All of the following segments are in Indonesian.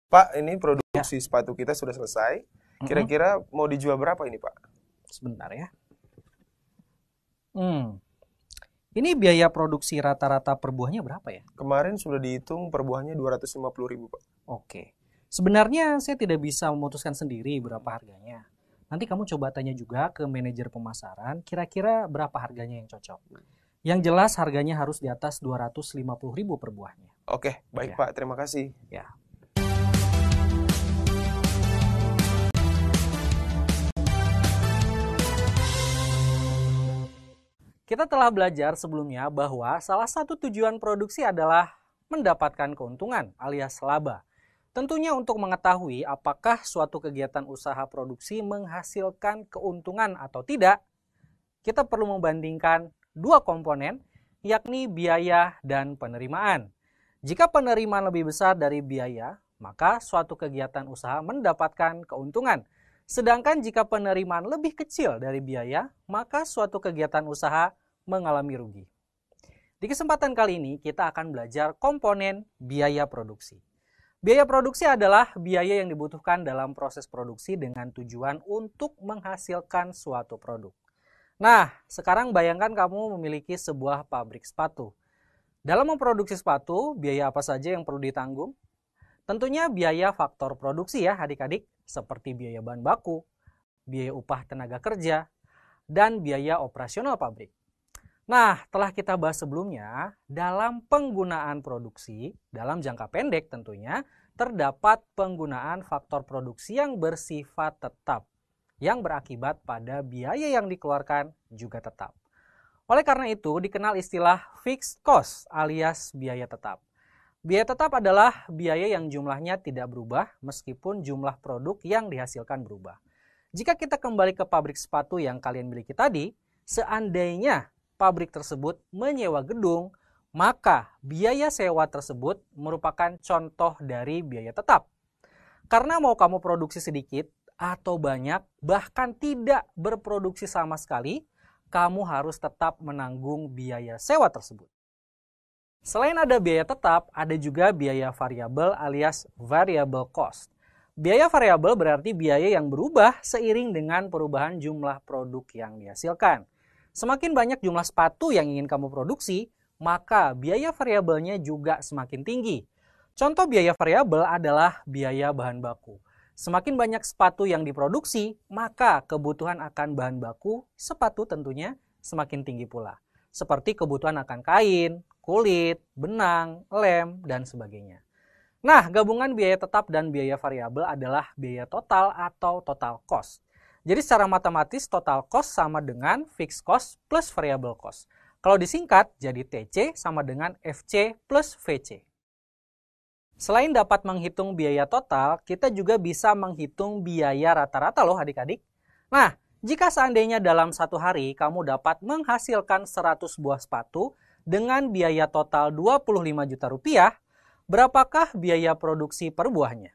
Pak, ini Ya, produksi sepatu kita sudah selesai. mm-mm. Kira-kira mau dijual berapa ini, Pak? Sebentar ya. Hmm, Ini biaya produksi rata-rata per buahnya berapa ya? Kemarin sudah dihitung per buahnya 250.000, Pak. Oke. Sebenarnya saya tidak bisa memutuskan sendiri berapa harganya. Nanti kamu coba tanya juga ke manajer pemasaran, kira-kira berapa harganya yang cocok. Yang jelas harganya harus di atas 250.000 per buahnya. Oke, baik Ya, Pak. Terima kasih. ya. Kita telah belajar sebelumnya bahwa salah satu tujuan produksi adalah mendapatkan keuntungan alias laba. Tentunya untuk mengetahui apakah suatu kegiatan usaha produksi menghasilkan keuntungan atau tidak, kita perlu membandingkan dua komponen, yakni biaya dan penerimaan. Jika penerimaan lebih besar dari biaya, maka suatu kegiatan usaha mendapatkan keuntungan. Sedangkan jika penerimaan lebih kecil dari biaya, maka suatu kegiatan usaha mengalami rugi. Di kesempatan kali ini kita akan belajar komponen biaya produksi. Biaya produksi adalah biaya yang dibutuhkan dalam proses produksi dengan tujuan untuk menghasilkan suatu produk. Nah, sekarang bayangkan kamu memiliki sebuah pabrik sepatu. Dalam memproduksi sepatu, biaya apa saja yang perlu ditanggung? Tentunya biaya faktor produksi ya adik-adik, seperti biaya bahan baku, biaya upah tenaga kerja, dan biaya operasional pabrik. Nah, telah kita bahas sebelumnya, dalam penggunaan produksi, dalam jangka pendek tentunya, terdapat penggunaan faktor produksi yang bersifat tetap, yang berakibat pada biaya yang dikeluarkan juga tetap. Oleh karena itu, dikenal istilah fixed cost alias biaya tetap. Biaya tetap adalah biaya yang jumlahnya tidak berubah meskipun jumlah produk yang dihasilkan berubah. Jika kita kembali ke pabrik sepatu yang kalian miliki tadi, seandainya pabrik tersebut menyewa gedung, maka biaya sewa tersebut merupakan contoh dari biaya tetap. Karena mau kamu produksi sedikit atau banyak, bahkan tidak berproduksi sama sekali, kamu harus tetap menanggung biaya sewa tersebut. Selain ada biaya tetap, ada juga biaya variabel alias variable cost. Biaya variabel berarti biaya yang berubah seiring dengan perubahan jumlah produk yang dihasilkan. Semakin banyak jumlah sepatu yang ingin kamu produksi, maka biaya variabelnya juga semakin tinggi. Contoh biaya variabel adalah biaya bahan baku. Semakin banyak sepatu yang diproduksi, maka kebutuhan akan bahan baku sepatu tentunya semakin tinggi pula. Seperti kebutuhan akan kain, kulit, benang, lem, dan sebagainya. Nah, gabungan biaya tetap dan biaya variabel adalah biaya total atau total cost. Jadi secara matematis total cost sama dengan fixed cost plus variable cost. Kalau disingkat jadi TC sama dengan FC plus VC. Selain dapat menghitung biaya total, kita juga bisa menghitung biaya rata-rata loh adik-adik. Nah, jika seandainya dalam satu hari kamu dapat menghasilkan 100 buah sepatu dengan biaya total 25 juta rupiah, berapakah biaya produksi per buahnya?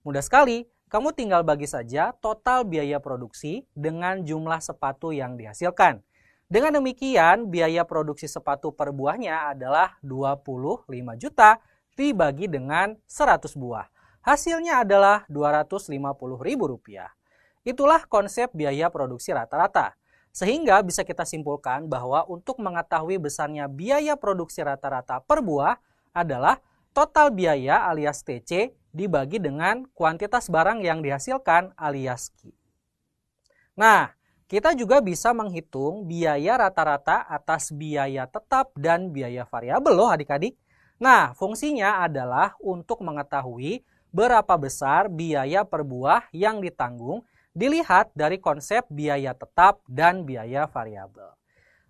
Mudah sekali, kamu tinggal bagi saja total biaya produksi dengan jumlah sepatu yang dihasilkan. Dengan demikian, biaya produksi sepatu per buahnya adalah 25 juta dibagi dengan 100 buah. Hasilnya adalah Rp250.000. Itulah konsep biaya produksi rata-rata. Sehingga bisa kita simpulkan bahwa untuk mengetahui besarnya biaya produksi rata-rata per buah adalah total biaya alias TC dibagi dengan kuantitas barang yang dihasilkan alias Q. Nah, kita juga bisa menghitung biaya rata-rata atas biaya tetap dan biaya variabel loh adik-adik. Nah, fungsinya adalah untuk mengetahui berapa besar biaya per buah yang ditanggung dilihat dari konsep biaya tetap dan biaya variabel.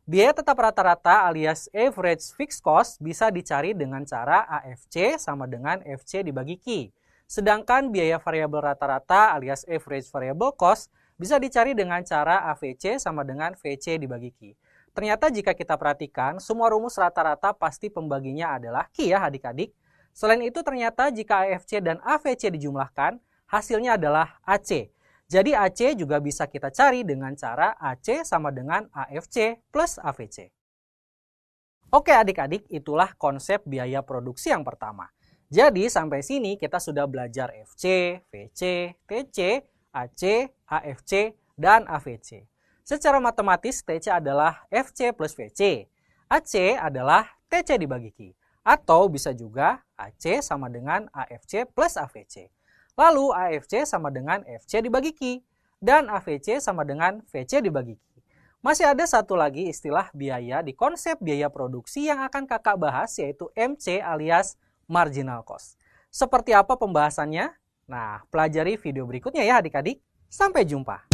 Biaya tetap rata-rata alias average fixed cost bisa dicari dengan cara AFC sama dengan FC dibagi Q. Sedangkan biaya variabel rata-rata alias average variable cost bisa dicari dengan cara AVC sama dengan VC dibagi Q. Ternyata jika kita perhatikan, semua rumus rata-rata pasti pembaginya adalah Q ya adik-adik. Selain itu ternyata jika AFC dan AVC dijumlahkan, hasilnya adalah AC. Jadi AC juga bisa kita cari dengan cara AC sama dengan AFC plus AVC. Oke adik-adik, itulah konsep biaya produksi yang pertama. Jadi sampai sini kita sudah belajar FC, VC, TC, AC, AFC, dan AVC. Secara matematis TC adalah FC plus VC, AC adalah TC dibagi Q, atau bisa juga AC sama dengan AFC plus AVC. Lalu AFC sama dengan FC dibagi Q, dan AVC sama dengan VC dibagi Q. Masih ada satu lagi istilah biaya di konsep biaya produksi yang akan kakak bahas, yaitu MC alias marginal cost. Seperti apa pembahasannya? Nah, pelajari video berikutnya ya adik-adik. Sampai jumpa.